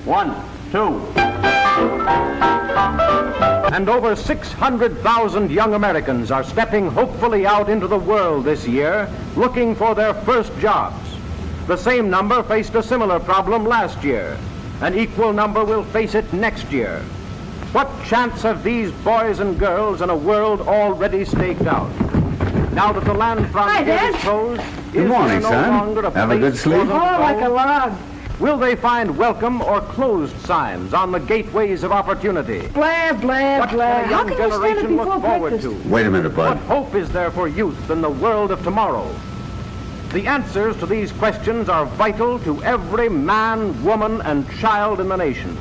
1, 2. And over 600,000 young Americans are stepping hopefully out into the world this year, looking for their first jobs. The same number faced a similar problem last year. An equal number will face it next year. What chance have these boys and girls in a world already staked out? Now that the land frontier is closed, good morning, son. Have a good sleep? Oh, like a log. Will they find welcome or closed signs on the gateways of opportunity? Blah, blah, What blah. can a How young can you stand it generation before look forward breakfast? to? Wait a minute, What bud. hope is there for youth in the world of tomorrow? The answers to these questions are vital to every man, woman, and child in the nation.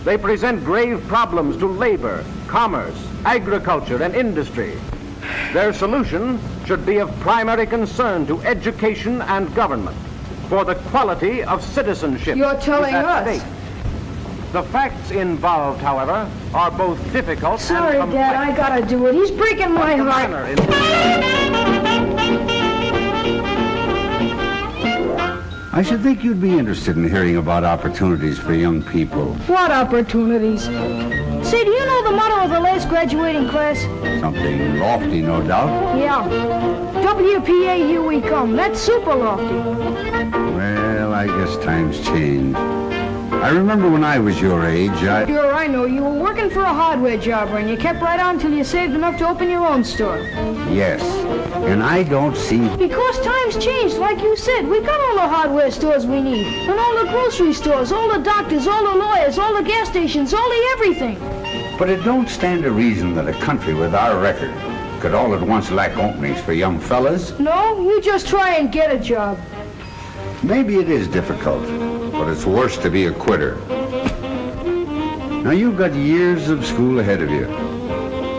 They present grave problems to labor, commerce, agriculture, and industry. Their solution should be of primary concern to education and government, for the quality of citizenship. You're telling is at us. stake. The facts involved, however, are both difficult Sorry, and complex. Dad, I gotta do it. He's breaking my The heart. manner in I should think you'd be interested in hearing about opportunities for young people. What opportunities? Say, do you know the motto of the last graduating class? Something lofty, no doubt. Yeah. WPA, here we come. That's super lofty. Well, I guess times change. I remember when I was your age, Sure, I know. You were working for a hardware jobber, and you kept right on till you saved enough to open your own store. Yes. And I don't see... Because times changed, like you said. We got all the hardware stores we need, and all the grocery stores, all the doctors, all the lawyers, all the gas stations, all the everything. But it don't stand to reason that a country with our record could all at once lack openings for young fellas. No, you just try and get a job. Maybe it is difficult, but it's worse to be a quitter. Now, you've got years of school ahead of you,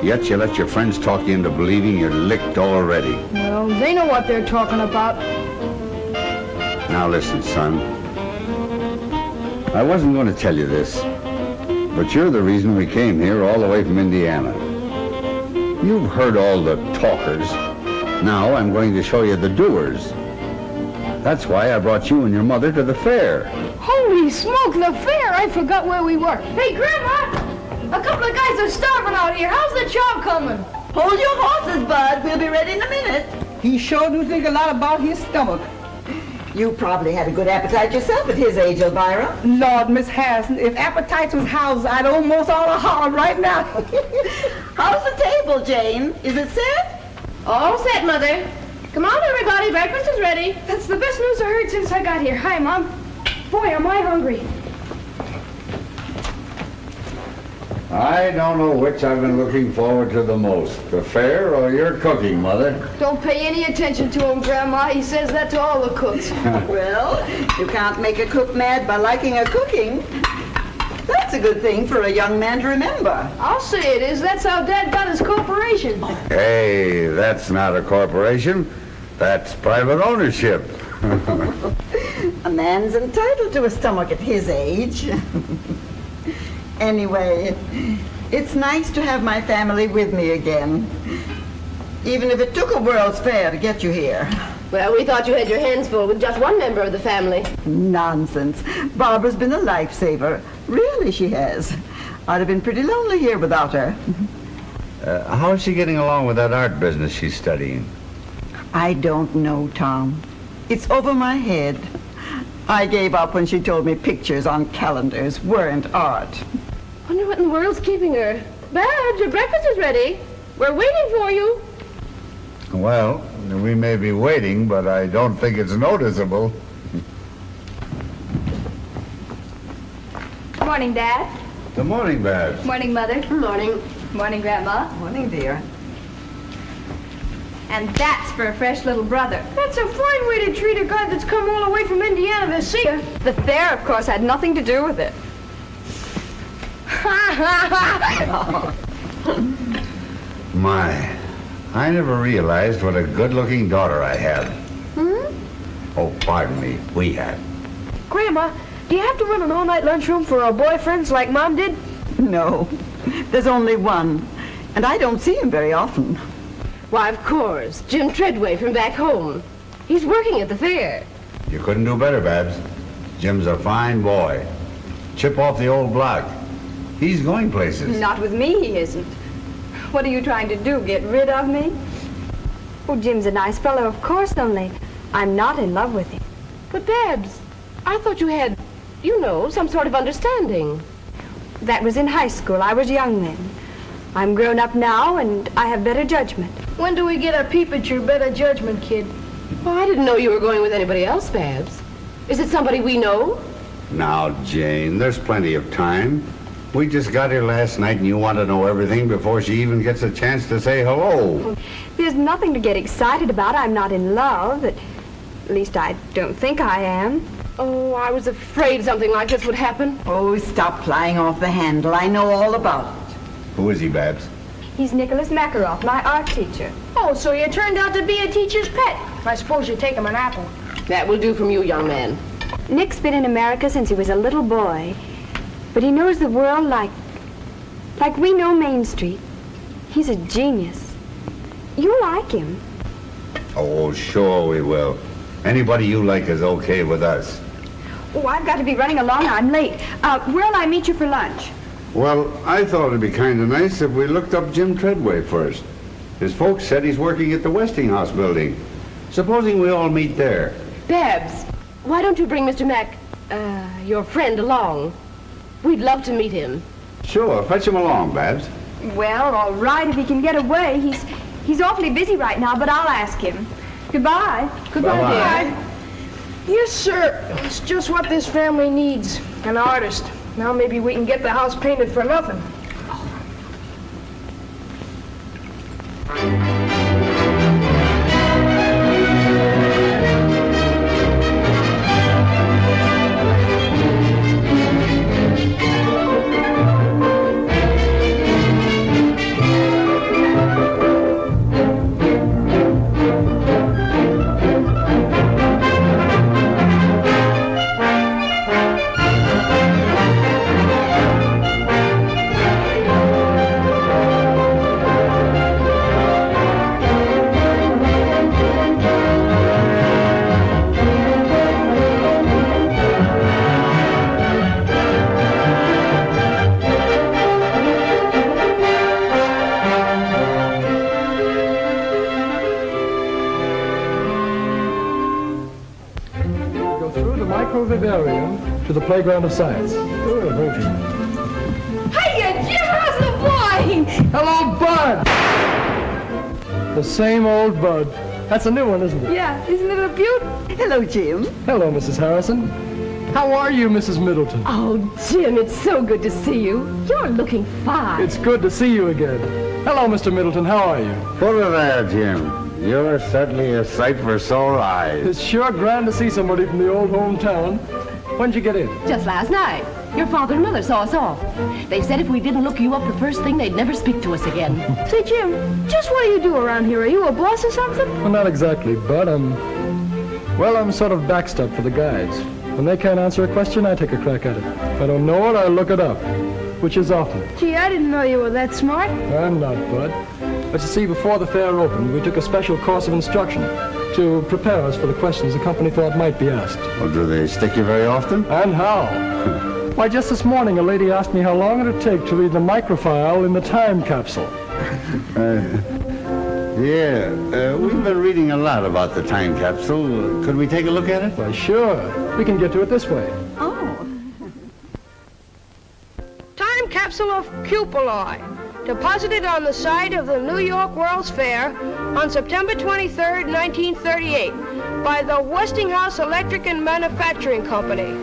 yet you let your friends talk you into believing you're licked already. Well, they know what they're talking about. Now listen, son. I wasn't going to tell you this, but you're the reason we came here all the way from Indiana. You've heard all the talkers. Now I'm going to show you the doers. That's why I brought you and your mother to the fair. Holy smoke, the fair! I forgot where we were. Hey, Grandma! A couple of guys are starving out here. How's the job coming? Hold your horses, Bud. We'll be ready in a minute. He sure do think a lot about his stomach. You probably had a good appetite yourself at his age, Elvira. Lord, Miss Harrison, if appetites was houses, I'd almost all holler right now. How's the table, Jane? Is it set? All set, Mother. Come on, everybody. Breakfast is ready. That's the best news I heard since I got here. Hi, Mom. Boy, am I hungry. I don't know which I've been looking forward to the most, the fair or your cooking, Mother. Don't pay any attention to him, Grandma. He says that to all the cooks. Well, you can't make a cook mad by liking her cooking. That's a good thing for a young man to remember. I'll say it is. That's how Dad got his corporation. Hey, that's not a corporation. That's private ownership. A man's entitled to a stomach at his age. Anyway, it's nice to have my family with me again. Even if it took a World's Fair to get you here. Well, we thought you had your hands full with just one member of the family. Nonsense. Barbara's been a lifesaver. Really, she has. I'd have been pretty lonely here without her. How is she getting along with that art business she's studying? I don't know, Tom. It's over my head. I gave up when she told me pictures on calendars weren't art. Wonder what in the world's keeping her. Badge, your breakfast is ready. We're waiting for you. Well, we may be waiting, but I don't think it's noticeable. Morning, Dad. Good morning, Babs. Morning, Mother. Morning. Morning, Grandma. Morning, dear. And that's for a fresh little brother. That's a fine way to treat a guy that's come all the way from Indiana to see you. The fair, of course, had nothing to do with it. My, I never realized what a good-looking daughter I had. Oh, pardon me, we had. Grandma, do you have to run an all-night lunchroom for our boyfriends like Mom did? No, there's only one, and I don't see him very often. Why, of course. Jim Treadway from back home. He's working at the fair. You couldn't do better, Babs. Jim's a fine boy. Chip off the old block. He's going places. Not with me, he isn't. What are you trying to do, get rid of me? Oh, Jim's a nice fellow, of course, only I'm not in love with him. But, Babs, I thought you had, some sort of understanding. That was in high school. I was young then. I'm grown up now, and I have better judgment. When do we get a peep at your better judgment, kid? Well, I didn't know you were going with anybody else, Babs. Is it somebody we know? Now, Jane, there's plenty of time. We just got here last night and you want to know everything before she even gets a chance to say hello. There's nothing to get excited about. I'm not in love. At least I don't think I am. Oh, I was afraid something like this would happen. Oh, stop flying off the handle. I know all about it. Who is he, Babs? He's Nicholas Makaroff, my art teacher. Oh, so you turned out to be a teacher's pet. I suppose you take him an apple. That will do from you, young man. Nick's been in America since he was a little boy. But he knows the world like we know Main Street. He's a genius. You like him. Oh, sure we will. Anybody you like is okay with us. Oh, I've got to be running along. I'm late. Where'll I meet you for lunch? Well, I thought it'd be kind of nice if we looked up Jim Treadway first. His folks said he's working at the Westinghouse building. Supposing we all meet there. Babs, why don't you bring Mr. your friend along? We'd love to meet him. Sure, fetch him along, Babs. Well, all right, if he can get away. He's awfully busy right now, but I'll ask him. Goodbye. Goodbye, Bye-bye. dear. Yes, sir. It's just what this family needs. An artist. Now maybe we can get the house painted for nothing. To the playground of science. Oh, won't you? Hiya, Jim, how's the boy? Hello, Bud! The same old Bud. That's a new one, isn't it? Yeah, isn't it a beaut? Hello, Jim. Hello, Mrs. Harrison. How are you, Mrs. Middleton? Oh, Jim, it's so good to see you. You're looking fine. It's good to see you again. Hello, Mr. Middleton. How are you? Put her there, Jim. You're certainly a sight for sore eyes. It's sure grand to see somebody from the old hometown. When'd you get in? Just last night. Your father and mother saw us off. They said if we didn't look you up the first thing, they'd never speak to us again. Say, Jim, just what do you do around here? Are you a boss or something? Well, not exactly, Bud. I'm sort of backstop for the guides. When they can't answer a question, I take a crack at it. If I don't know it, I look it up, which is often. Gee, I didn't know you were that smart. I'm not, Bud. But you see, before the fair opened, we took a special course of instruction to prepare us for the questions the company thought might be asked. Well, do they stick you very often? And how? Why, just this morning, a lady asked me how long it'd take to read the microfile in the time capsule. We've been reading a lot about the time capsule. Could we take a look at it? Why, sure. We can get to it this way. Oh. Time capsule of cupuli, deposited on the site of the New York World's Fair on September 23rd, 1938, by the Westinghouse Electric and Manufacturing Company.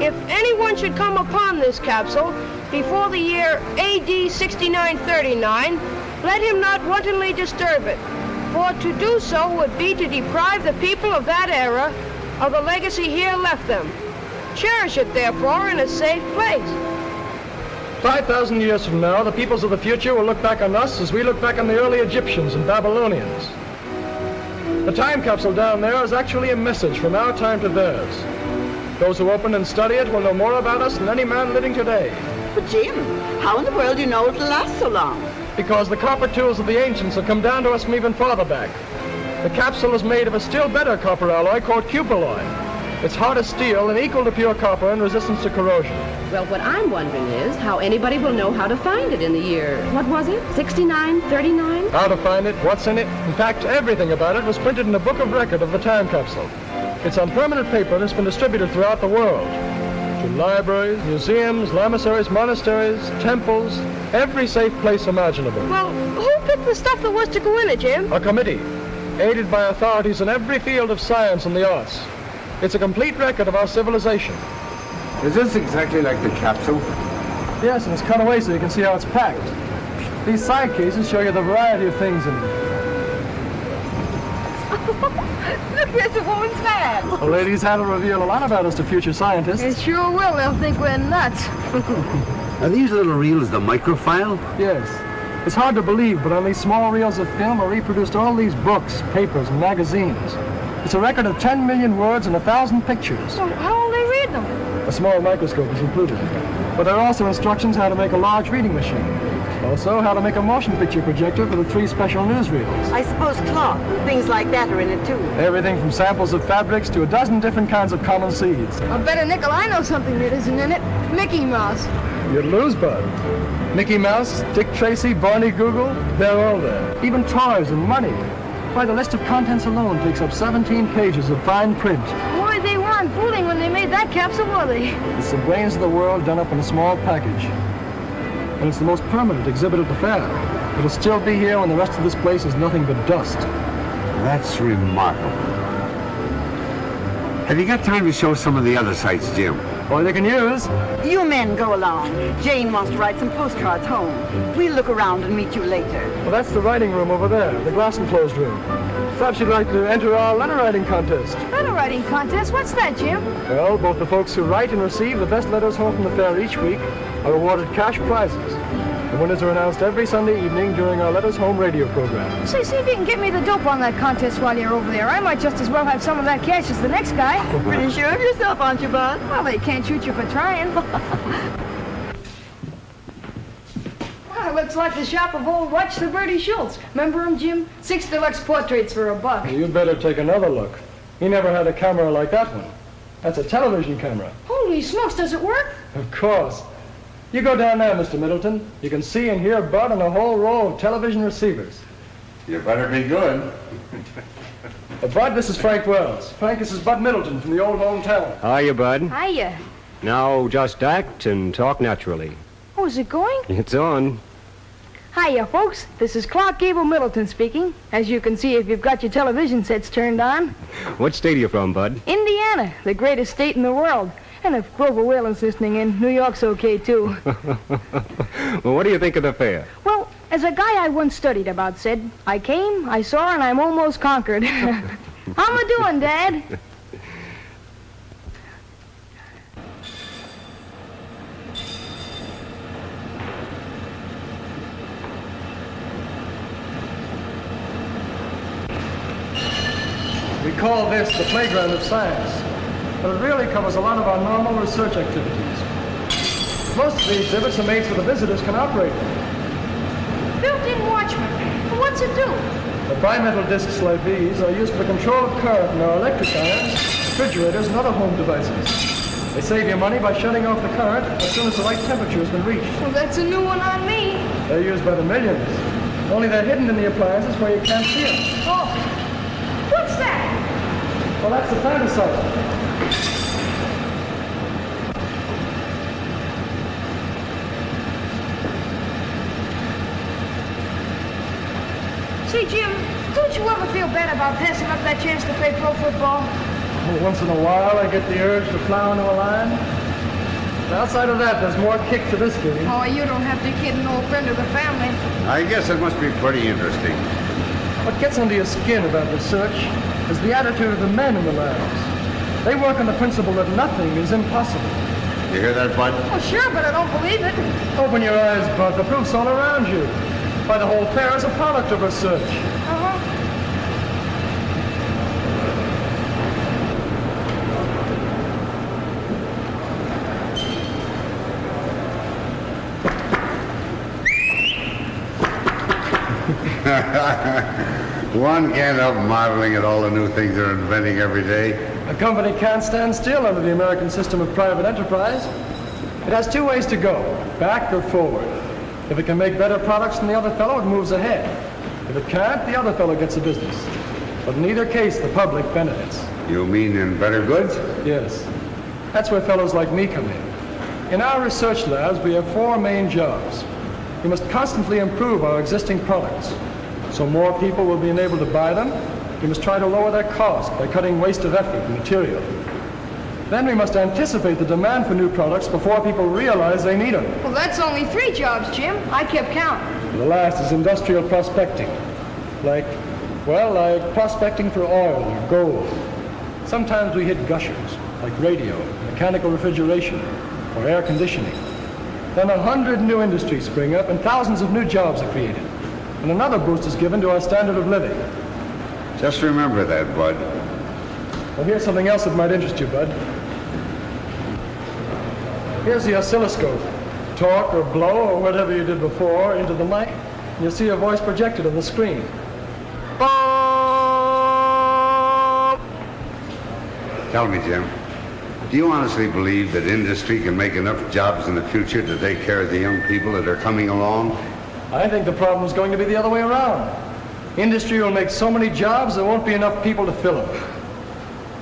If anyone should come upon this capsule before the year AD 6939, let him not wantonly disturb it, for to do so would be to deprive the people of that era of the legacy here left them. Cherish it, therefore, in a safe place. 5,000 years from now, the peoples of the future will look back on us as we look back on the early Egyptians and Babylonians. The time capsule down there is actually a message from our time to theirs. Those who open and study it will know more about us than any man living today. But, Jim, how in the world do you know it'll last so long? Because the copper tools of the ancients have come down to us from even farther back. The capsule is made of a still better copper alloy called cupuli. It's hard as steel and equal to pure copper in resistance to corrosion. Well, what I'm wondering is how anybody will know how to find it in the year, what was it, 69, 39? How to find it, what's in it. In fact, everything about it was printed in the book of record of the time capsule. It's on permanent paper that's been distributed throughout the world. To libraries, museums, laboratories, monasteries, temples, every safe place imaginable. Well, who picked the stuff that was to go in it, Jim? A committee, aided by authorities in every field of science and the arts. It's a complete record of our civilization. Is this exactly like the capsule? Yes, and it's cut away so you can see how it's packed. These side cases show you the variety of things in them. Look, there's a woman's fan. The ladies' hat will reveal a lot about us to future scientists. It sure will. They'll think we're nuts. Are these little reels the microfile? Yes. It's hard to believe, but on these small reels of film are reproduced all these books, papers, and magazines. It's a record of 10 million words and 1,000 pictures. So how will they read them? A small microscope is included. But there are also instructions how to make a large reading machine. Also, how to make a motion picture projector for the 3 special newsreels. I suppose cloth and things like that are in it, too. Everything from samples of fabrics to a dozen different kinds of common seeds. I bet a nickel I know something that isn't in it. Mickey Mouse. You'd lose, Bud. Mickey Mouse, Dick Tracy, Barney Google, they're all there. Even toys and money. Why, the list of contents alone takes up 17 pages of fine print. Boy, they weren't fooling when they made that capsule, were they? It's the brains of the world done up in a small package. And it's the most permanent exhibit at the fair. It'll still be here when the rest of this place is nothing but dust. That's remarkable. Have you got time to show some of the other sites, Jim? All they can use. You men go along. Jane wants to write some postcards home. We'll look around and meet you later. Well, that's the writing room over there, the glass enclosed room. Perhaps you'd like to enter our letter writing contest. Letter writing contest? What's that, Jim? Well, both the folks who write and receive the best letters home from the fair each week are awarded cash prizes. The winners are announced every Sunday evening during our Letters Home radio program. See if you can get me the dope on that contest while you're over there. I might just as well have some of that cash as the next guy. Pretty sure of yourself, aren't you, Bud? Well, they can't shoot you for trying. Well, looks like the shop of old Watch the Birdie Schultz. Remember him, Jim? 6 deluxe portraits for $1. Well, you better take another look. He never had a camera like that one. That's a television camera. Holy smokes, does it work? Of course. You go down there, Mr. Middleton. You can see and hear Bud on a whole row of television receivers. You better be good. Bud, this is Frank Wells. Frank, this is Bud Middleton from the old hometown. Hiya, Bud. Hiya. Now, just act and talk naturally. Oh, is it going? It's on. Hiya, folks. This is Clark Gable Middleton speaking. As you can see if you've got your television sets turned on. What state are you from, Bud? Indiana, the greatest state in the world. And if Grover Whalen's listening in, New York's okay, too. Well, what do you think of the fair? Well, as a guy I once studied about said, I came, I saw, and I'm almost conquered. How am I doing, Dad? We call this the playground of science. But it really covers a lot of our normal research activities. Most of the exhibits are made so the visitors can operate them. Built-in watchman. Well, what's it do? The bimetal discs like these are used for the control of current in our electric irons, refrigerators, and other home devices. They save you money by shutting off the current as soon as the right temperature has been reached. Well, that's a new one on me. They're used by the millions. Only they're hidden in the appliances where you can't see them. Oh, what's that? Well, that's the fantasizer. Say, Jim, don't you ever feel bad about passing up that chance to play pro football? Well, once in a while, I get the urge to plow into a line. But outside of that, there's more kick to this game. Oh, you don't have to kid an old friend of the family. I guess it must be pretty interesting. What gets under your skin about research is the attitude of the men in the labs. They work on the principle that nothing is impossible. You hear that, Bud? Oh, sure, but I don't believe it. Open your eyes, Bud. The proof's all around you. Why, the whole fair is a product of research. Uh-huh. One can't help marveling at all the new things they're inventing every day. A company can't stand still under the American system of private enterprise. It has two ways to go, back or forward. If it can make better products than the other fellow, it moves ahead. If it can't, the other fellow gets the business. But in either case, the public benefits. You mean in better goods? Yes. That's where fellows like me come in. In our research labs, we have four main jobs. We must constantly improve our existing products, so more people will be enabled to buy them. We must try to lower their cost by cutting waste of effort and material. Then we must anticipate the demand for new products before people realize they need them. Well, that's only 3 jobs, Jim. I kept count. The last is industrial prospecting. Like prospecting for oil or gold. Sometimes we hit gushers, like radio, mechanical refrigeration, or air conditioning. Then 100 new industries spring up and thousands of new jobs are created. And another boost is given to our standard of living. Just remember that, Bud. Well, here's something else that might interest you, Bud. Here's the oscilloscope. Talk or blow or whatever you did before into the mic, and you'll see your voice projected on the screen. Tell me, Jim, do you honestly believe that industry can make enough jobs in the future to take care of the young people that are coming along? I think the problem is going to be the other way around. Industry will make so many jobs there won't be enough people to fill them.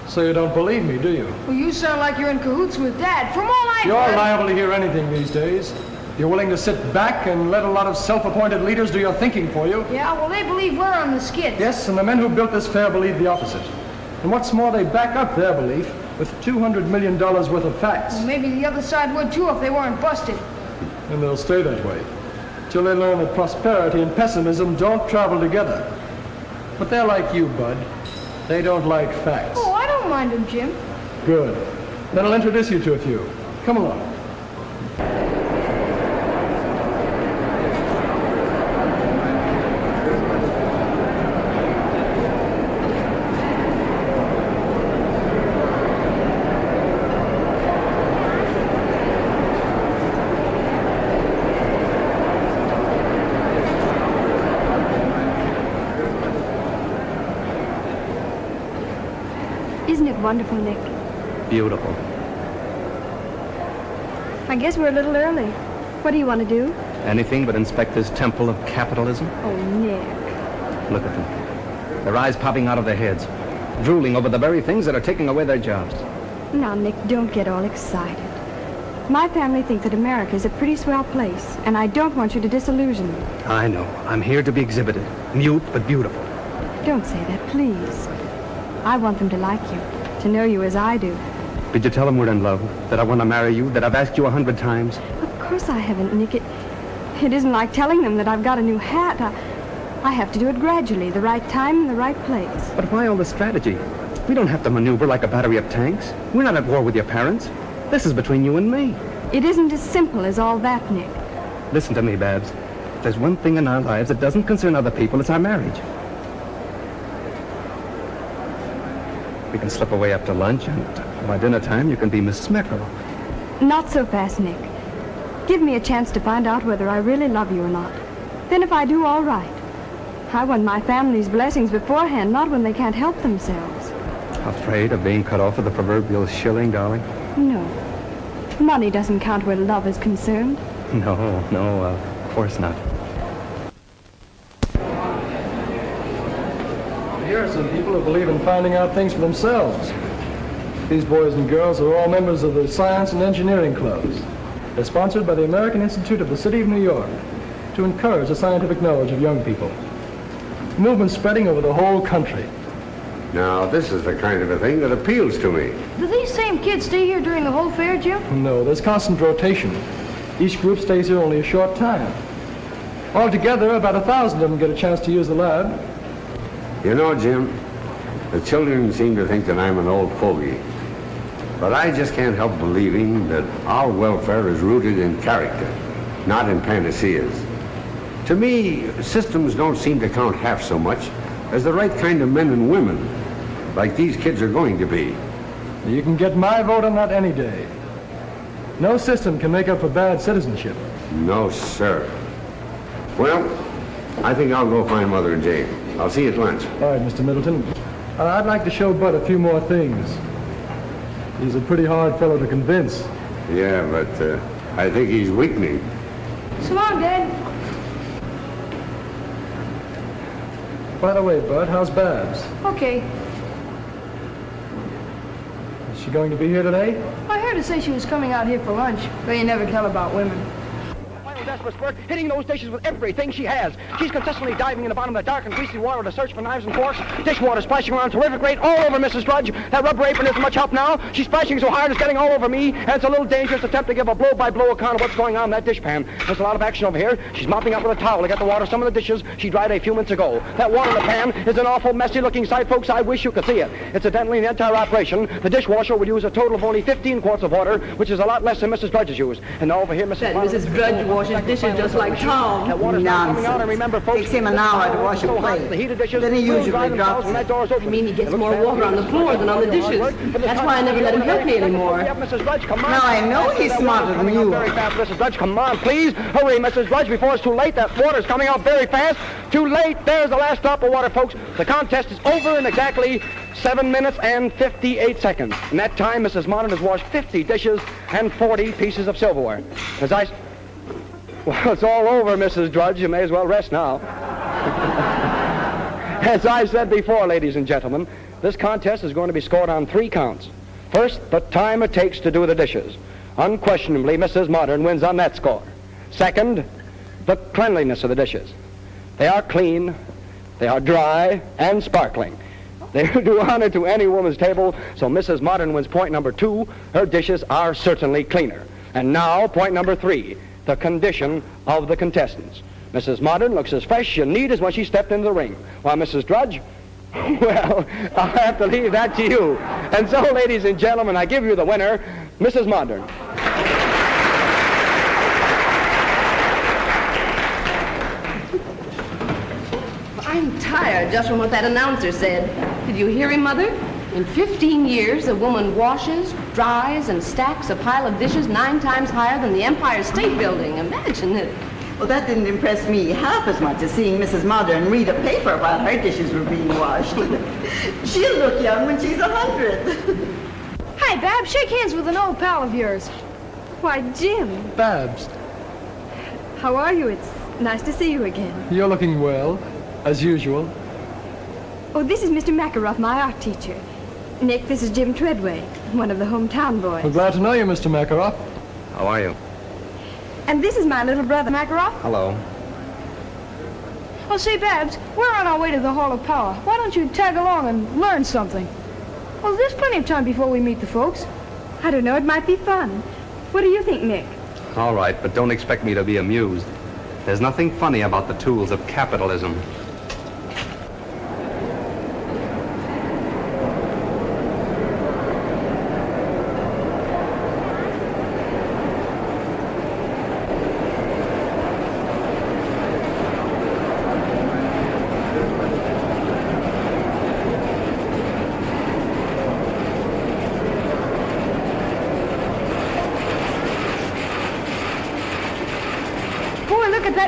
So you don't believe me, do you? Well, you sound like you're in cahoots with Dad. From all I've You're heard... liable to hear anything these days. You're willing to sit back and let a lot of self-appointed leaders do your thinking for you. Yeah, well, they believe we're on the skid. Yes, and the men who built this fair believe the opposite. And what's more, they back up their belief with $200 million worth of facts. Well, maybe the other side would, too, if they weren't busted. And they'll stay that way, till they learn that prosperity and pessimism don't travel together. But they're like you, Bud. They don't like facts. Oh, I don't mind them, Jim. Good. Then I'll introduce you to a few. Come along. Isn't it wonderful, Nick? Beautiful. I guess we're a little early. What do you want to do? Anything but inspect this temple of capitalism? Oh, Nick. Look at them. Their eyes popping out of their heads, drooling over the very things that are taking away their jobs. Now, Nick, don't get all excited. My family think that America is a pretty swell place, and I don't want you to disillusion them. I know. I'm here to be exhibited. Mute but beautiful. Don't say that, please. I want them to like you, to know you as I do. Did you tell them we're in love? That I want to marry you? That I've asked you 100 times? Of course I haven't, Nick. It isn't like telling them that I've got a new hat. I have to do it gradually, the right time and the right place. But why all the strategy? We don't have to maneuver like a battery of tanks. We're not at war with your parents. This is between you and me. It isn't as simple as all that, Nick. Listen to me, Babs. If there's one thing in our lives that doesn't concern other people, it's our marriage. We can slip away after lunch, and by dinner time, you can be Miss Smeckerle. Not so fast, Nick. Give me a chance to find out whether I really love you or not. Then if I do, all right. I want my family's blessings beforehand, not when they can't help themselves. Afraid of being cut off with the proverbial shilling, darling? No. Money doesn't count where love is concerned. No, of course not. Here are some people who believe in finding out things for themselves. These boys and girls are all members of the Science and Engineering Clubs. They're sponsored by the American Institute of the City of New York to encourage the scientific knowledge of young people. The movement's spreading over the whole country. Now, this is the kind of a thing that appeals to me. Do these same kids stay here during the whole fair, Jim? No, there's constant rotation. Each group stays here only a short time. Altogether, about 1,000 of them get a chance to use the lab. You know, Jim, the children seem to think that I'm an old fogey. But I just can't help believing that our welfare is rooted in character, not in panaceas. To me, systems don't seem to count half so much as the right kind of men and women, like these kids are going to be. You can get my vote on that any day. No system can make up for bad citizenship. No, sir. Well, I think I'll go find Mother and Jane. I'll see you at lunch. All right, Mr. Middleton. I'd like to show Bud a few more things. He's a pretty hard fellow to convince. Yeah, but I think he's weakening. So long, Dad. By the way, Bud, how's Babs? Okay. Is she going to be here today? I heard her say she was coming out here for lunch, but you never tell about women. Desperate spurt, hitting those dishes with everything she has. She's consistently diving in the bottom of the dark and greasy water to search for knives and forks. Dishwater splashing around terrific rate all over Mrs. Drudge. That rubber apron isn't much help now. She's splashing so hard it's getting all over me, and it's a little dangerous attempt to give a blow-by-blow account of what's going on in that dishpan. There's a lot of action over here. She's mopping up with a towel to get the water some of the dishes she dried a few minutes ago. That water in the pan is an awful messy-looking sight, folks. I wish you could see it. Incidentally, in the entire operation, the dishwasher would use a total of only 15 quarts of water, which is a lot less than Mrs. Drudge's used. And now over here, Mrs. Drudge washes dishes just like Tom. That water's not coming out, and remember, folks, Takes him an hour to wash a plate. The heated dishes, Then he usually drops when that door's open. I mean, he gets more water on the floor than on the dishes. That's why I never let him help me anymore. Mrs. Drudge, come on. Now, I know he's smarter than you Very are. fast, Mrs. Drudge, come on, please. Hurry, Mrs. Drudge, before it's too late. That water's coming out very fast. Too late. There's the last drop of water, folks. The contest is over in exactly 7 minutes and 58 seconds. In that time, Mrs. Modern has washed 50 dishes and 40 pieces of silverware. Well, it's all over, Mrs. Drudge. You may as well rest now. As I said before, ladies and gentlemen, this contest is going to be scored on 3 counts. First, the time it takes to do the dishes. Unquestionably, Mrs. Modern wins on that score. Second, the cleanliness of the dishes. They are clean, they are dry, and sparkling. They do honor to any woman's table, so Mrs. Modern wins point number 2. Her dishes are certainly cleaner. And now, point number 3. The condition of the contestants. Mrs. Modern looks as fresh and neat as when she stepped into the ring, while Mrs. Drudge, well, I'll have to leave that to you. And so, ladies and gentlemen, I give you the winner, Mrs. Modern. I'm tired just from what that announcer said. Did you hear him, Mother? In 15 years, a woman washes, dries, and stacks a pile of dishes 9 times higher than the Empire State Building. Imagine it. Well, that didn't impress me half as much as seeing Mrs. Modern read a paper while her dishes were being washed. She'll look young when she's 100. Hi, Babs. Shake hands with an old pal of yours. Why, Jim, Babs, how are you? It's nice to see you again. you're looking well, as usual. Oh, this is Mr. Makaroff, my art teacher. Nick, this is Jim Treadway, one of the hometown boys. We're glad to know you, Mr. Makaroff. How are you? And this is my little brother, Makaroff. Hello. Oh, say, Babs, we're on our way to the Hall of Power. Why don't you tag along and learn something? Well, there's plenty of time before we meet the folks. I don't know, it might be fun. What do you think, Nick? All right, but don't expect me to be amused. There's nothing funny about the tools of capitalism.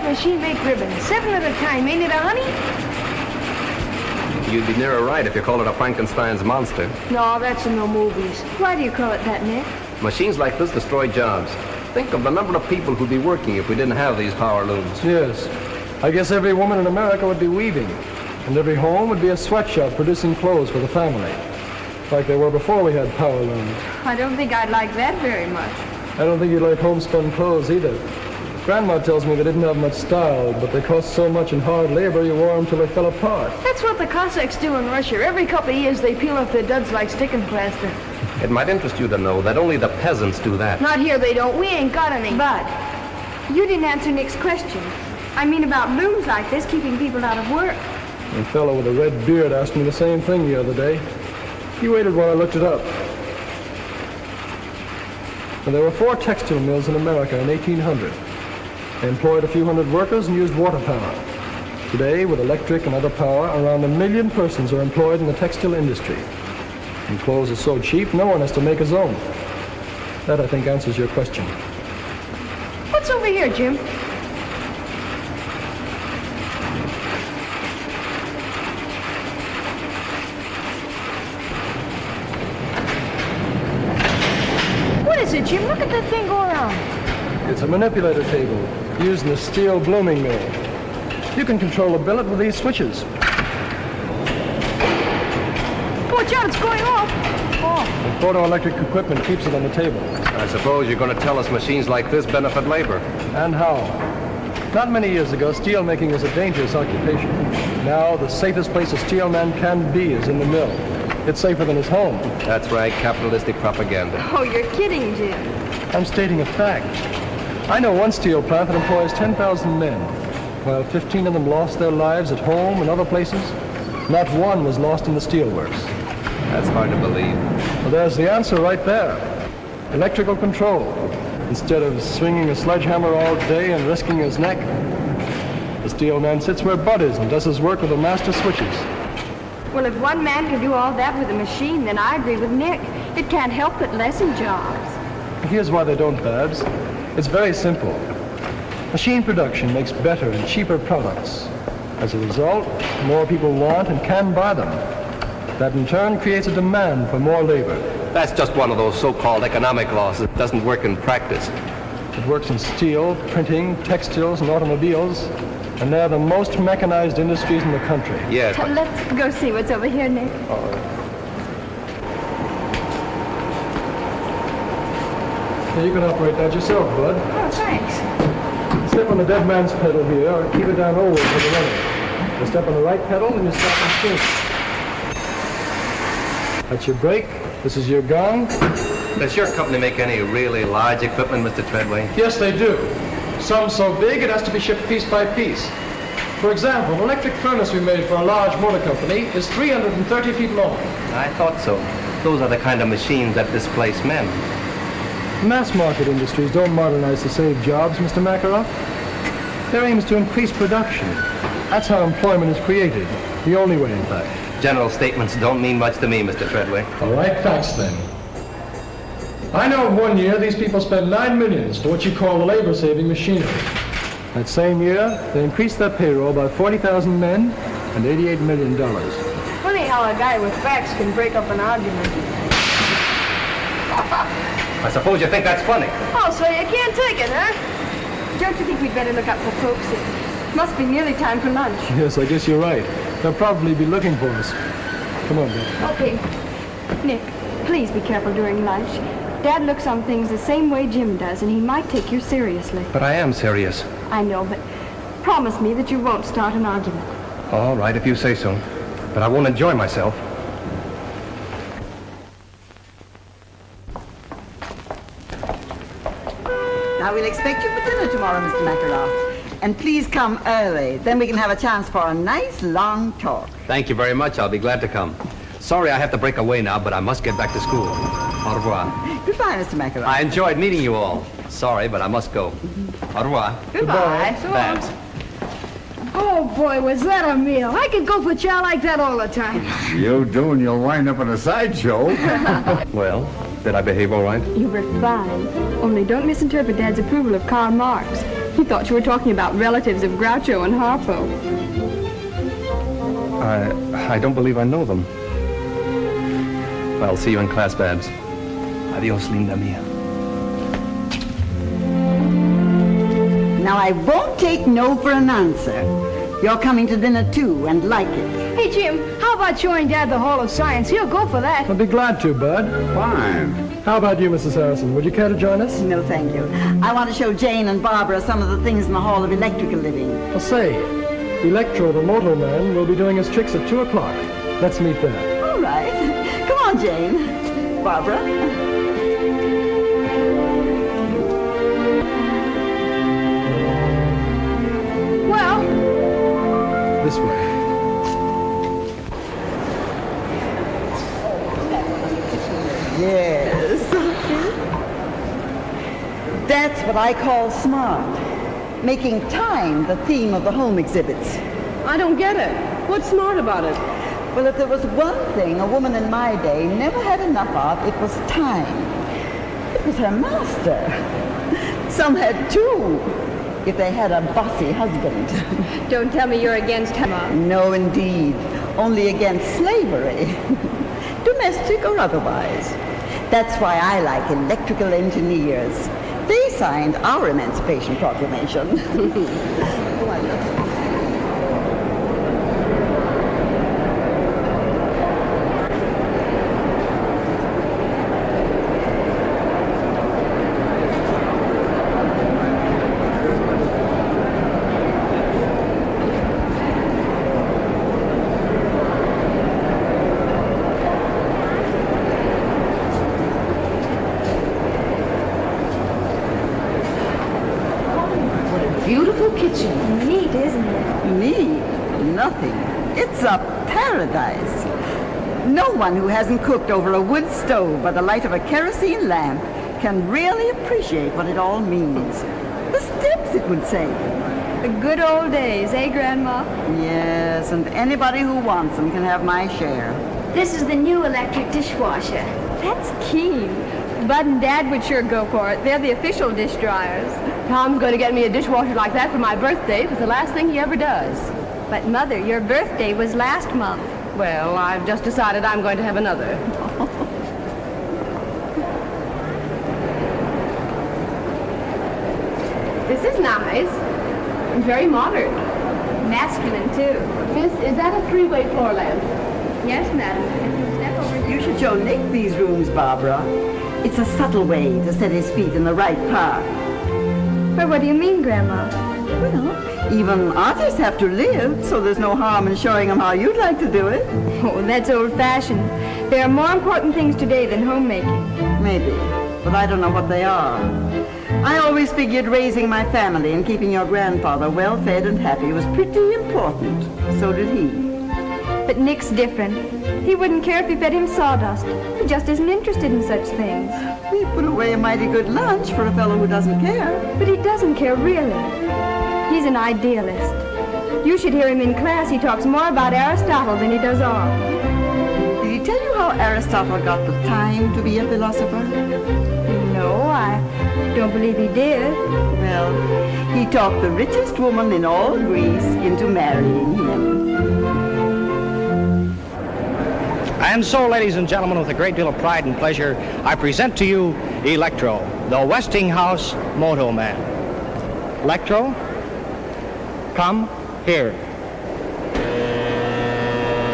Machine-baked ribbon. 7 at a time, ain't it, honey? You'd be nearer right if you called it a Frankenstein's monster. No, that's in the movies. Why do you call it that, Nick? Machines like this destroy jobs. Think of the number of people who'd be working if we didn't have these power looms. Yes. I guess every woman in America would be weaving, and every home would be a sweatshop producing clothes for the family, like they were before we had power looms. I don't think I'd like that very much. I don't think you'd like homespun clothes either. Grandma tells me they didn't have much style, but they cost so much in hard labor you wore them till they fell apart. That's what the Cossacks do in Russia. Every couple of years they peel off their duds like sticking plaster. It might interest you to know that only the peasants do that. Not here they don't. We ain't got any. But you didn't answer Nick's question. I mean about looms like this keeping people out of work. A fellow with a red beard asked me the same thing the other day. He waited while I looked it up. Now, there were 4 textile mills in America in 1800. They employed a few hundred workers and used water power. Today, with electric and other power, around 1 million persons are employed in the textile industry. And clothes are so cheap, no one has to make his own. That, I think, answers your question. What's over here, Jim? What is it, Jim? Look at that thing go around. It's a manipulator table used in a steel blooming mill. You can control a billet with these switches. Watch out, it's going off. Oh. The photoelectric equipment keeps it on the table. I suppose you're going to tell us machines like this benefit labor. And how? Not many years ago, steel making was a dangerous occupation. Now, the safest place a steel man can be is in the mill. It's safer than his home. That's right, capitalistic propaganda. Oh, you're kidding, Jim. I'm stating a fact. I know one steel plant that employs 10,000 men. While 15 of them lost their lives at home and other places, not one was lost in the steelworks. That's hard to believe. Well, there's the answer right there. Electrical control. Instead of swinging a sledgehammer all day and risking his neck, the steel man sits where Bud is and does his work with the master switches. Well, if one man can do all that with a machine, then I agree with Nick. It can't help but lessen jobs. Here's why they don't, Babs. It's very simple. Machine production makes better and cheaper products. As a result, more people want and can buy them. That in turn creates a demand for more labor. That's just one of those so-called economic laws that doesn't work in practice. It works in steel, printing, textiles, and automobiles, and they're the most mechanized industries in the country. Yes, but... Let's go see what's over here, Nick. All right. Now you can operate that yourself, Bud. Oh, thanks. Step on the dead man's pedal here, or keep it down always with the running. You step on the right pedal and you stop the machine. That's your brake. This is your gong. Does your company make any really large equipment, Mr. Treadway? Yes, they do. Some so big it has to be shipped piece by piece. For example, an electric furnace we made for a large motor company is 330 feet long. I thought so. Those are the kind of machines that displace men. Mass market industries don't modernize to save jobs, Mr. Makarov. Their aim is to increase production. That's how employment is created. The only way, in fact. General statements don't mean much to me, Mr. Treadway. All right, facts then. I know in 1 year these people spend $9 million for what you call the labor-saving machinery. That same year, they increased their payroll by 40,000 men and $88 million. Funny how a guy with facts can break up an argument. I suppose you think that's funny. Oh, so you can't take it, huh? Don't you think we'd better look up for folks? It must be nearly time for lunch. Yes, I guess you're right. They'll probably be looking for us. Come on, Bill. Okay. Nick, please be careful during lunch. Dad looks on things the same way Jim does, and he might take you seriously. But I am serious. I know, but promise me that you won't start an argument. All right, if you say so. But I won't enjoy myself. Now, we'll expect you for dinner tomorrow, Mr. Makarov. And please come early. Then we can have a chance for a nice, long talk. Thank you very much. I'll be glad to come. Sorry I have to break away now, but I must get back to school. Au revoir. Goodbye, Mr. Makarov. I enjoyed meeting you all. Sorry, but I must go. Au revoir. Goodbye. Babs. Oh, boy, was that a meal. I could go for chow like that all the time. You do, and you'll wind up in a sideshow. Well, did I behave all right? You were fine. Only don't misinterpret Dad's approval of Karl Marx. He thought you were talking about relatives of Groucho and Harpo. I don't believe I know them. Well, see you in class, Babs. Adios, linda mia. Now, I won't take no for an answer. You're coming to dinner, too, and like it. Hey, Jim, how about showing Dad the Hall of Science? He'll go for that. I'll be glad to, Bud. Fine. How about you, Mrs. Harrison? Would you care to join us? No, thank you. I want to show Jane and Barbara some of the things in the Hall of Electrical Living. Well, say, Electro, the motor man, will be doing his tricks at 2 o'clock. Let's meet there. All right. Come on, Jane. Barbara. Well, This way. Yes. That's what I call smart. Making time the theme of the home exhibits. I don't get it. What's smart about it? Well, if there was one thing a woman in my day never had enough of, it was time. It was her master. Some had two, if they had a bossy husband. Don't tell me you're against him. No, indeed. Only against slavery. Domestic or otherwise. That's why I like electrical engineers. They signed our Emancipation Proclamation. Oh, I love it. Beautiful kitchen. Neat, isn't it? Neat? Nothing. It's a paradise. No one who hasn't cooked over a wood stove by the light of a kerosene lamp can really appreciate what it all means. The steps it would save. The good old days, eh, Grandma? Yes, and anybody who wants them can have my share. This is the new electric dishwasher. That's keen. Bud and Dad would sure go for it. They're the official dish dryers. Tom's going to get me a dishwasher like that for my birthday. It's the last thing he ever does. But, Mother, your birthday was last month. Well, I've just decided I'm going to have another. This is nice. And very modern. Masculine, too. Miss, is that a three-way floor lamp? Yes, madam. If you step over here. You should show Nick these rooms, Barbara. It's a subtle way to set his feet in the right part. Well, what do you mean, Grandma? Well, even artists have to live, so there's no harm in showing them how you'd like to do it. Oh, that's old-fashioned. There are more important things today than homemaking. Maybe, but I don't know what they are. I always figured raising my family and keeping your grandfather well-fed and happy was pretty important. So did he. But Nick's different. He wouldn't care if you fed him sawdust. He just isn't interested in such things. We put away a mighty good lunch for a fellow who doesn't care. But he doesn't care, really. He's an idealist. You should hear him in class. He talks more about Aristotle than he does art. Did he tell you how Aristotle got the time to be a philosopher? No, I don't believe he did. Well, he talked the richest woman in all Greece into marrying him. And so, ladies and gentlemen, with a great deal of pride and pleasure, I present to you Electro, the Westinghouse Moto Man. Electro, come here.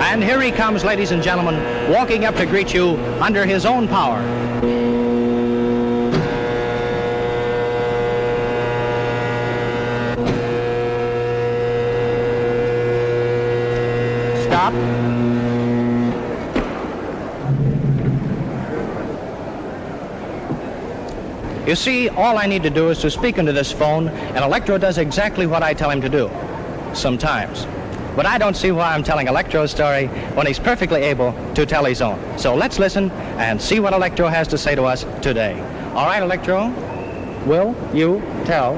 And here he comes, ladies and gentlemen, walking up to greet you under his own power. Stop. You see, all I need to do is to speak into this phone, and Electro does exactly what I tell him to do. Sometimes. But I don't see why I'm telling Electro's story when he's perfectly able to tell his own. So let's listen and see what Electro has to say to us today. All right, Electro, will you tell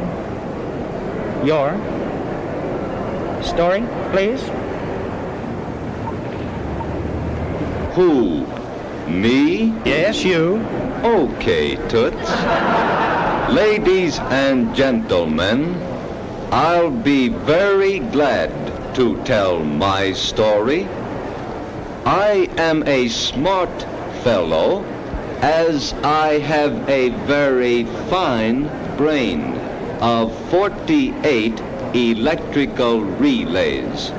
your story, please? Who? Me? Yes, you. Okay, Toots. Ladies and gentlemen, I'll be very glad to tell my story. I am a smart fellow, as I have a very fine brain of 48 electrical relays.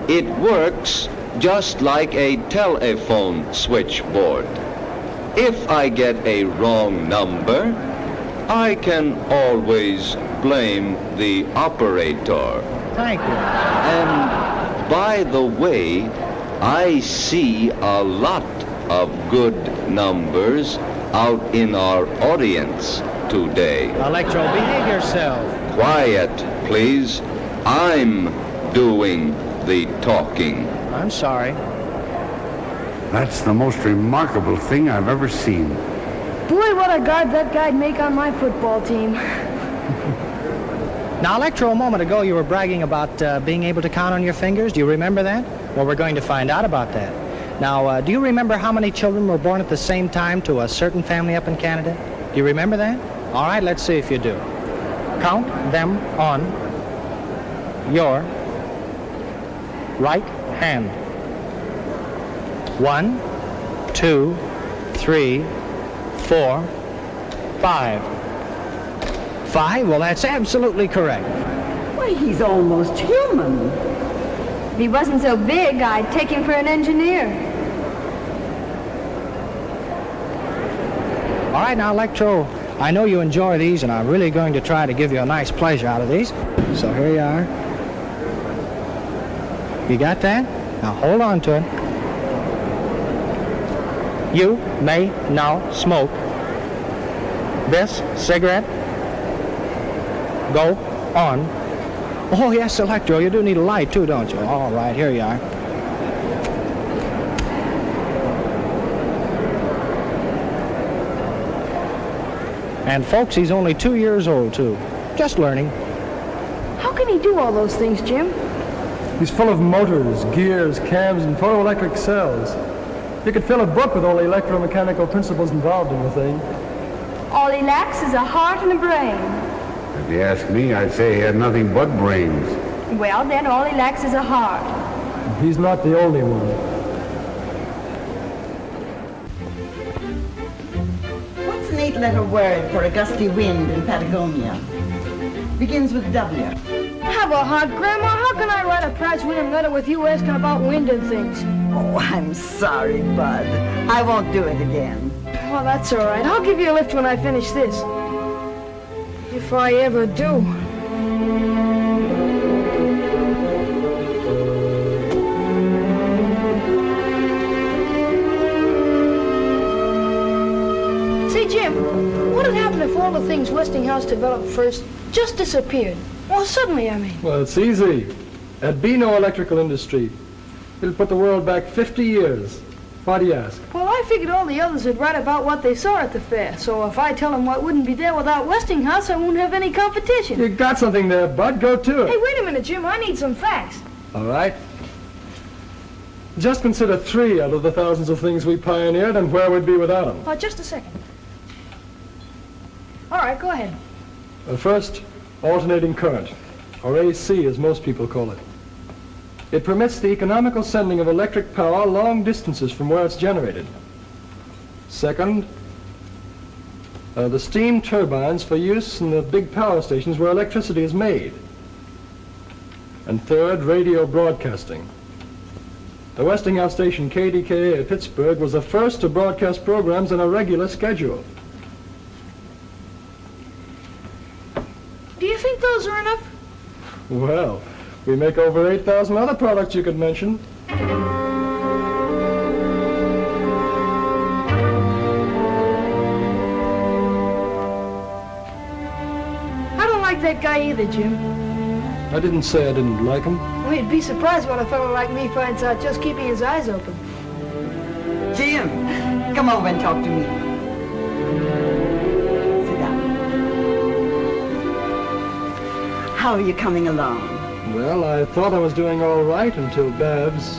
It works just like a telephone switchboard. If I get a wrong number, I can always blame the operator. Thank you. And by the way, I see a lot of good numbers out in our audience today. Electro, behave yourself. Quiet, please. I'm doing the talking. I'm sorry. That's the most remarkable thing I've ever seen. Boy, what a guard that guy'd make on my football team. Now, Electro, a moment ago you were bragging about being able to count on your fingers. Do you remember that? Well, we're going to find out about that. Now, do you remember how many children were born at the same time to a certain family up in Canada? Do you remember that? All right, let's see if you do. Count them on your right hand. 1, 2, 3, 4, 5. 5? Well, that's absolutely correct. Why, he's almost human. If he wasn't so big, I'd take him for an engineer. All right, now, Electro, I know you enjoy these, and I'm really going to try to give you a nice pleasure out of these. So here you are. You got that? Now hold on to it. You may now smoke this cigarette. Go on. Oh, yes, Electro, you do need a light, too, don't you? All right, here you are. And, folks, he's only 2 years old, too. Just learning. How can he do all those things, Jim? He's full of motors, gears, cams, and photoelectric cells. You could fill a book with all the electromechanical principles involved in the thing. All he lacks is a heart and a brain. If you ask me, I'd say he had nothing but brains. Well, then all he lacks is a heart. He's not the only one. What's an 8-letter word for a gusty wind in Patagonia? Begins with W. Have a heart, Grandma. How can I write a Pratt's William letter with you asking about wind and things? Oh, I'm sorry, Bud. I won't do it again. Well, that's all right. I'll give you a lift when I finish this. If I ever do. Say, Jim, what would happen if all the things Westinghouse developed first just disappeared? Well, suddenly, I mean. Well, it's easy. There'd be no electrical industry. It'll put the world back 50 years. Why do you ask? Well, I figured all the others would write about what they saw at the fair. So if I tell them what wouldn't be there without Westinghouse, I won't have any competition. You got something there, Bud. Go to it. Hey, wait a minute, Jim. I need some facts. All right. Just consider 3 out of the thousands of things we pioneered and where we'd be without them. Oh, just a second. All right, go ahead. First, alternating current, or AC as most people call it. It permits the economical sending of electric power long distances from where it's generated. Second, the steam turbines for use in the big power stations where electricity is made. And third, radio broadcasting. The Westinghouse station KDKA at Pittsburgh was the first to broadcast programs on a regular schedule. Do you think those are enough? Well, we make over 8,000 other products you could mention. I don't like that guy either, Jim. I didn't say I didn't like him. Well, you'd be surprised what a fellow like me finds out just keeping his eyes open. Jim, come over and talk to me. Sit down. How are you coming along? Well, I thought I was doing all right until Babs,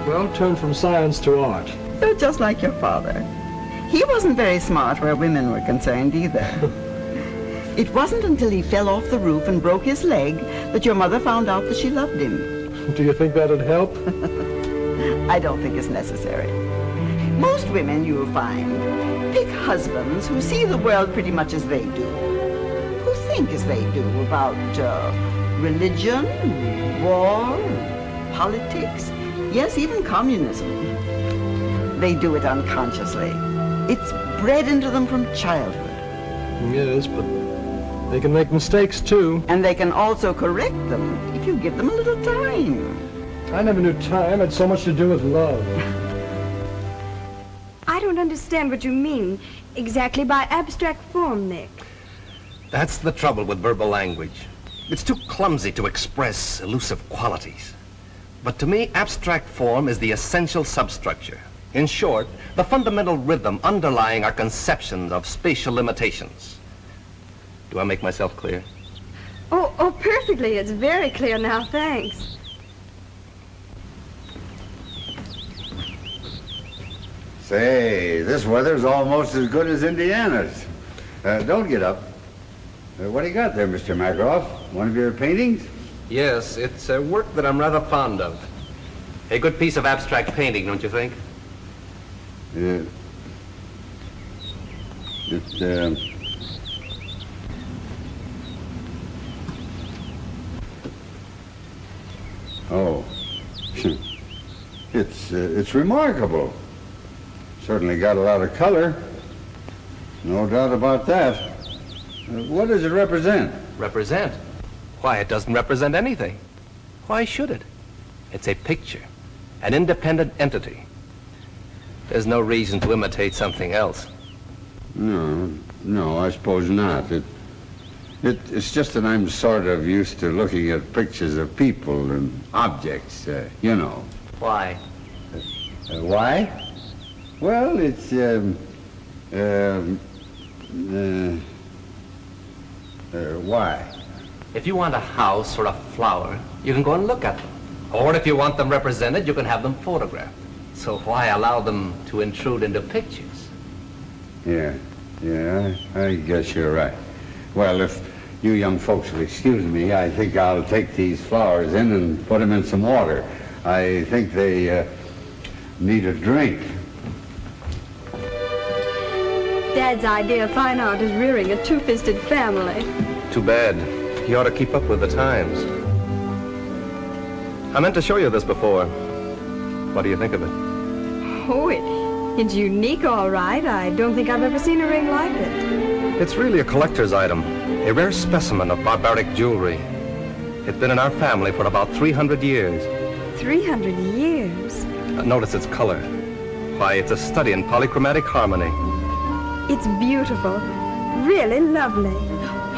well, turned from science to art. You're just like your father. He wasn't very smart where women were concerned either. It wasn't until he fell off the roof and broke his leg that your mother found out that she loved him. Do you think that'd help? I don't think it's necessary. Most women, you'll find, pick husbands who see the world pretty much as they do, who think as they do about religion, war, politics, yes, even communism. They do it unconsciously. It's bred into them from childhood. Yes, but they can make mistakes, too. And they can also correct them if you give them a little time. I never knew time had so much to do with love. I don't understand what you mean exactly by abstract form, Nick. That's the trouble with verbal language. It's too clumsy to express elusive qualities. But to me, abstract form is the essential substructure. In short, the fundamental rhythm underlying our conceptions of spatial limitations. Do I make myself clear? Oh, perfectly. It's very clear now, thanks. Say, this weather's almost as good as Indiana's. Don't get up. What do you got there, Mr. Makaroff? One of your paintings? Yes, it's a work that I'm rather fond of. A good piece of abstract painting, don't you think? Oh. It's remarkable. Certainly got a lot of color. No doubt about that. What does it represent? Represent? Why, it doesn't represent anything. Why should it? It's a picture, an independent entity. There's no reason to imitate something else. No, I suppose not. It's just that I'm sort of used to looking at pictures of people and objects, you know. Why? Why? Well, it's, why? If you want a house or a flower, you can go and look at them. Or if you want them represented, you can have them photographed. So why allow them to intrude into pictures? Yeah, I guess you're right. Well, if you young folks will excuse me, I think I'll take these flowers in and put them in some water. I think they need a drink. Dad's idea of fine art is rearing a two-fisted family. Too bad. He ought to keep up with the times. I meant to show you this before. What do you think of it? Oh, it's unique, all right. I don't think I've ever seen a ring like it. It's really a collector's item, a rare specimen of barbaric jewelry. It's been in our family for about 300 years. 300 years? Notice its color. Why, it's a study in polychromatic harmony. It's beautiful. Really lovely.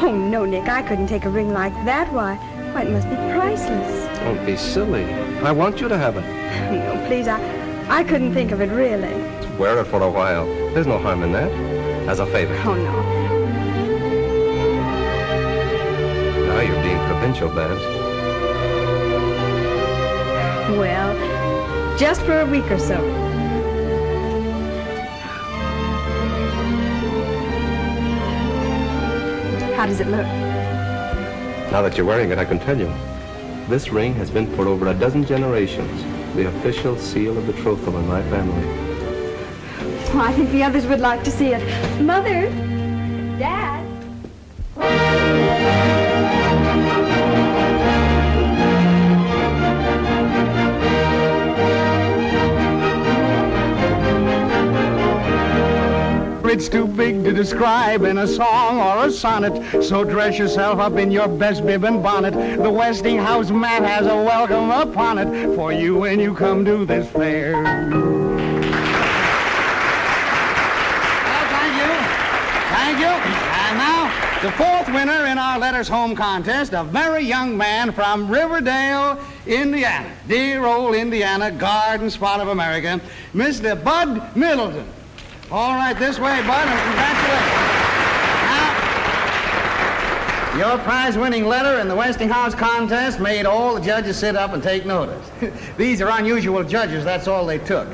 Oh, no, Nick, I couldn't take a ring like that. Why, it must be priceless. Don't be silly. I want you to have it. No, please, I couldn't think of it, really. Wear it for a while. There's no harm in that. As a favor. Oh, no. Now you're being provincial, Babs. Well, just for a week or so. How does it look? Now that you're wearing it, I can tell you. This ring has been for over a dozen generations, the official seal of betrothal in my family. Well, I think the others would like to see it. Mother! Dad! It's too big to describe in a song or a sonnet, so dress yourself up in your best bib and bonnet. The Westinghouse mat has a welcome upon it for you when you come to this fair. Thank you. And now, the fourth winner in our Letters Home contest, a very young man from Riverdale, Indiana. Dear old Indiana, garden spot of America, Mr. Bud Middleton. All right, this way, Bud, and congratulations. Now, your prize-winning letter in the Westinghouse contest made all the judges sit up and take notice. These are unusual judges, that's all they took.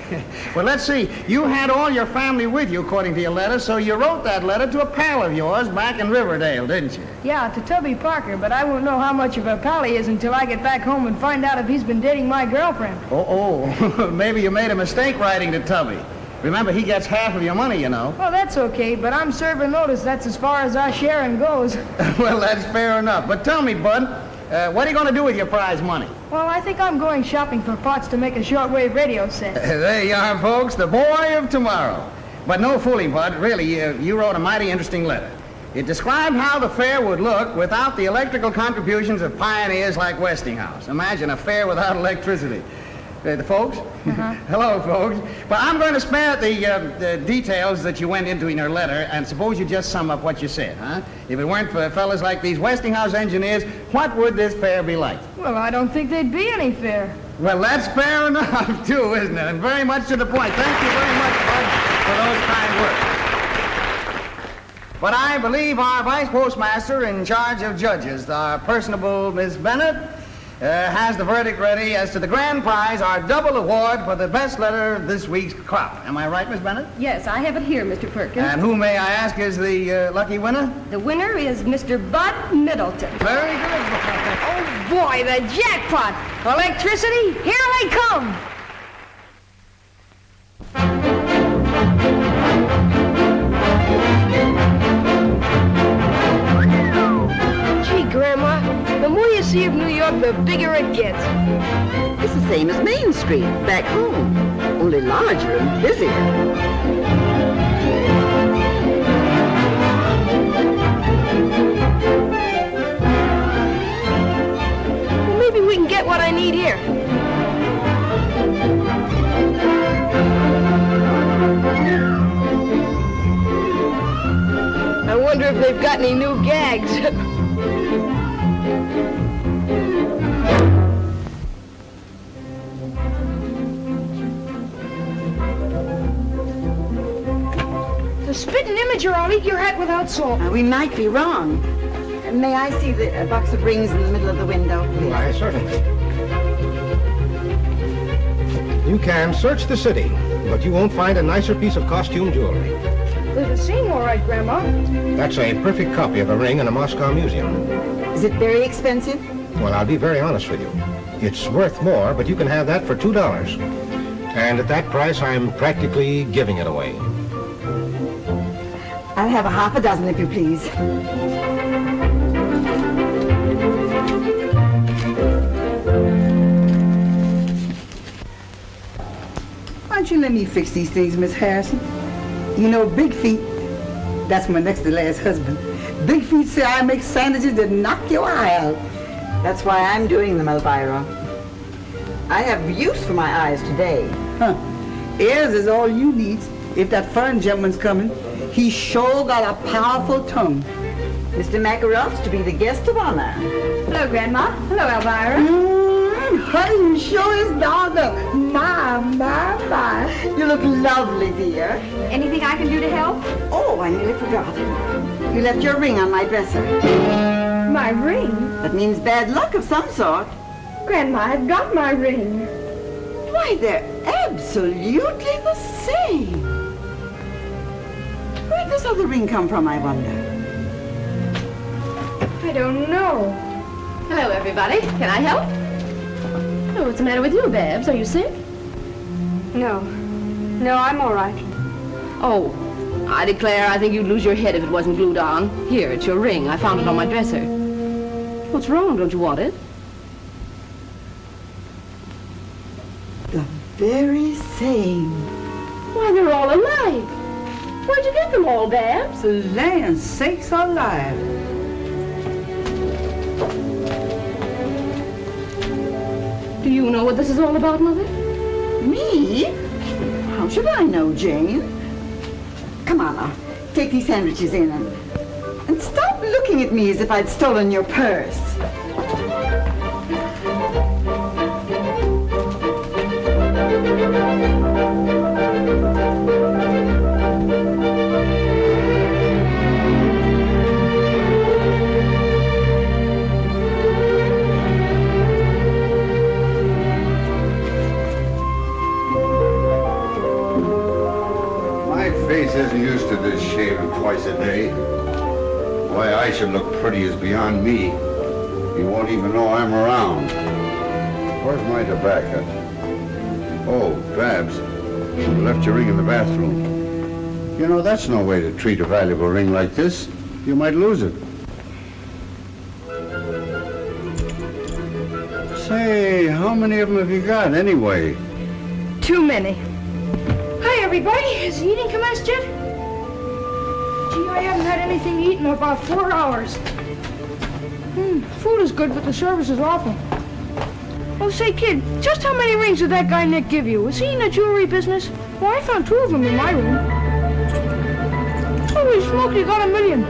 Well, let's see. You had all your family with you, according to your letter, so you wrote that letter to a pal of yours back in Riverdale, didn't you? Yeah, to Tubby Parker, but I won't know how much of a pal he is until I get back home and find out if he's been dating my girlfriend. Oh, maybe you made a mistake writing to Tubby. Remember, he gets half of your money, you know. Oh, that's okay, but I'm serving notice. That's as far as our sharing goes. Well, that's fair enough. But tell me, Bud, what are you going to do with your prize money? Well, I think I'm going shopping for parts to make a shortwave radio set. There you are, folks, the boy of tomorrow. But no fooling, Bud. Really, you wrote a mighty interesting letter. It described how the fair would look without the electrical contributions of pioneers like Westinghouse. Imagine a fair without electricity. The folks? Hello, folks. But I'm going to spare the details that you went into in your letter, and suppose you just sum up what you said, huh? If it weren't for fellas like these Westinghouse engineers, what would this fair be like? Well, I don't think there'd be any fair. Well, that's fair enough, too, isn't it? And very much to the point. Thank you very much, Bud, for those kind words. But I believe our vice postmaster in charge of judges, our personable Miss Bennett, has the verdict ready as to the grand prize, our double award for the best letter this week's crop. Am I right, Miss Bennett? Yes, I have it here, Mr. Perkins. And who, may I ask, is the lucky winner? The winner is Mr. Bud Middleton. Very good. Oh, boy, the jackpot! Electricity, here they come! Sea of New York, the bigger it gets. It's the same as Main Street, back home, only larger and busier. Well, maybe we can get what I need here. I wonder if they've got any new gags. The spitting imager, I'll eat your hat without salt. We might be wrong. May I see the box of rings in the middle of the window, please? Why, certainly. You can search the city, but you won't find a nicer piece of costume jewelry. It'll seem all right, Grandma. That's a perfect copy of a ring in a Moscow museum. Is it very expensive? Well, I'll be very honest with you. It's worth more, but you can have that for $2. And at that price, I'm practically giving it away. I'll have a half a dozen, if you please. Why don't you let me fix these things, Miss Harrison? You know, Big Feet, that's my next to last husband. Big Feet say I make sandwiches that knock your eye out. That's why I'm doing them, Elvira. I have use for my eyes today. Huh. Ears is all you need. If that foreign gentleman's coming, he sure got a powerful tongue. Mr. Makarov's to be the guest of honor. Hello, Grandma. Hello, Elvira. Honey, you sure is dogged up. My. You look lovely, dear. Anything I can do to help? Oh, I nearly forgot. You left your ring on my dresser. My ring? That means bad luck of some sort. Grandma, I've got my ring. Why, they're absolutely the same. Where'd this other ring come from, I wonder? I don't know. Hello, everybody. Can I help? Oh, what's the matter with you, Babs? Are you sick? No. No, I'm all right. Oh, I declare I think you'd lose your head if it wasn't glued on. Here, it's your ring. I found it on my dresser. What's wrong? Don't you want it? The very same. Why, they're all alike. Where'd you get them all, Babs? Land sakes alive. Do you know what this is all about, Mother? Me? How should I know, Jane? Come on now, take these sandwiches in and stop looking at me as if I'd stolen your purse. Isn't used to this shaving twice a day. Why I should look pretty is beyond me. He won't even know I'm around. Where's my tobacco? Oh, Babs, you left your ring in the bathroom. You know, that's no way to treat a valuable ring like this. You might lose it. Say, how many of them have you got anyway? Too many. Hi, everybody. Has the eating commenced yet? Gee, I haven't had anything to eat in about 4 hours. Food is good, but the service is awful. Oh, say, kid, just how many rings did that guy Nick give you? Was he in the jewelry business? Well, I found 2 of them in my room. Holy smoke, you got 1 million.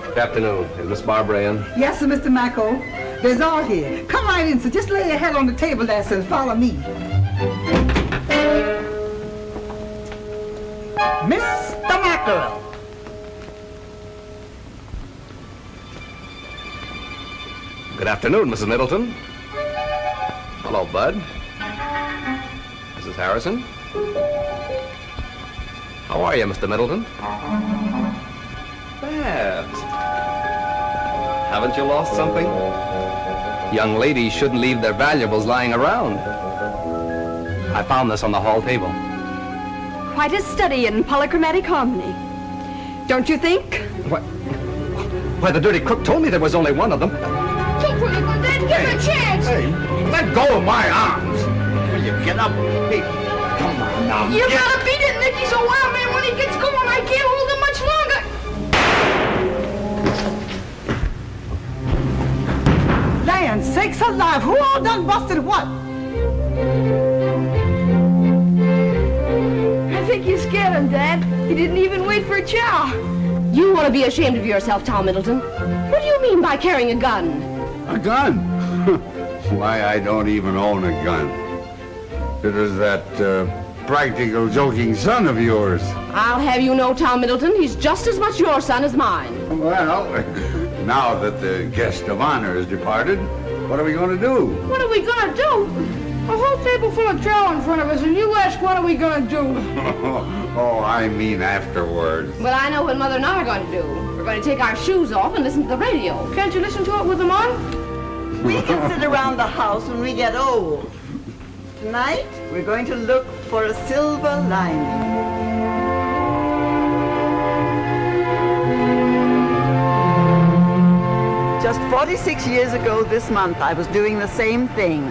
Good afternoon. Is Miss Barbara in? Yes, sir, Mr. Mako. There's all here. Come right in, sir. Just lay your head on the table there, sir, and follow me. Mr. Mako. Good afternoon, Mrs. Middleton. Hello, Bud. Mrs. Harrison. How are you, Mr. Middleton? Babs. Have a Haven't you lost something? Young ladies shouldn't leave their valuables lying around. I found this on the hall table. Quite a study in polychromatic harmony. Don't you think? What? Why, the dirty crook told me there was only one of them. Keep with it, Dad. Give him a chance. Hey, let go of my arms. Will you get up? Hey, come on now. You gotta beat it, Nick. He's a wild man. When he gets going, I can't hold him much longer. Land sakes alive, who all done busted what? I think you scared him, Dad. He didn't even wait for a chow. You want to be ashamed of yourself, Tom Middleton. What do you mean by carrying a gun? A gun? Why, I don't even own a gun. It is that practical joking son of yours. I'll have you know, Tom Middleton, he's just as much your son as mine. Well, now that the guest of honor has departed, what are we going to do? What are we gonna do? A whole table full of chow in front of us, and you ask what are we gonna do? Oh, I mean afterwards. Well, I know what Mother and I are going to do. We're going to take our shoes off and listen to the radio. Can't you listen to it with them on? We can sit around the house when we get old. Tonight, we're going to look for a silver lining. Just 46 years ago this month, I was doing the same thing,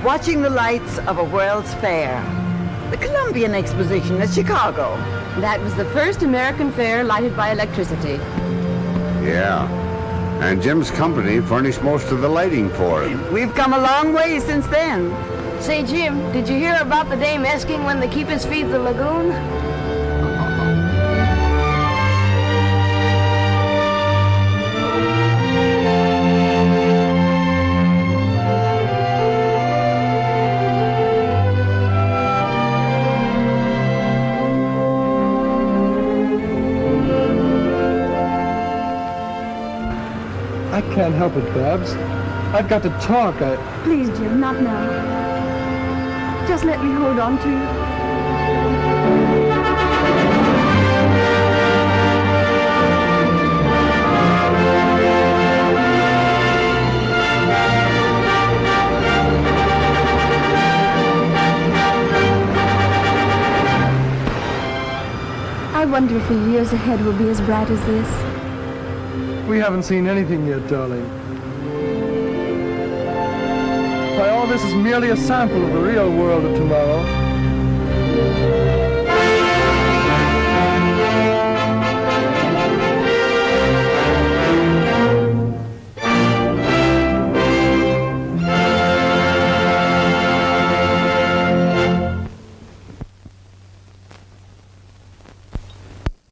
watching the lights of a World's Fair, the Columbian Exposition at Chicago. That was the first American fair lighted by electricity. Yeah, and Jim's company furnished most of the lighting for it. We've come a long way since then. Say, Jim, did you hear about the dame asking when the keepers feed the lagoon? I can't help it, Babs. I've got to talk. Please, Jim, not now. Just let me hold on to you. I wonder if the years ahead will be as bright as this. We haven't seen anything yet, darling. Why, all this is merely a sample of the real world of tomorrow.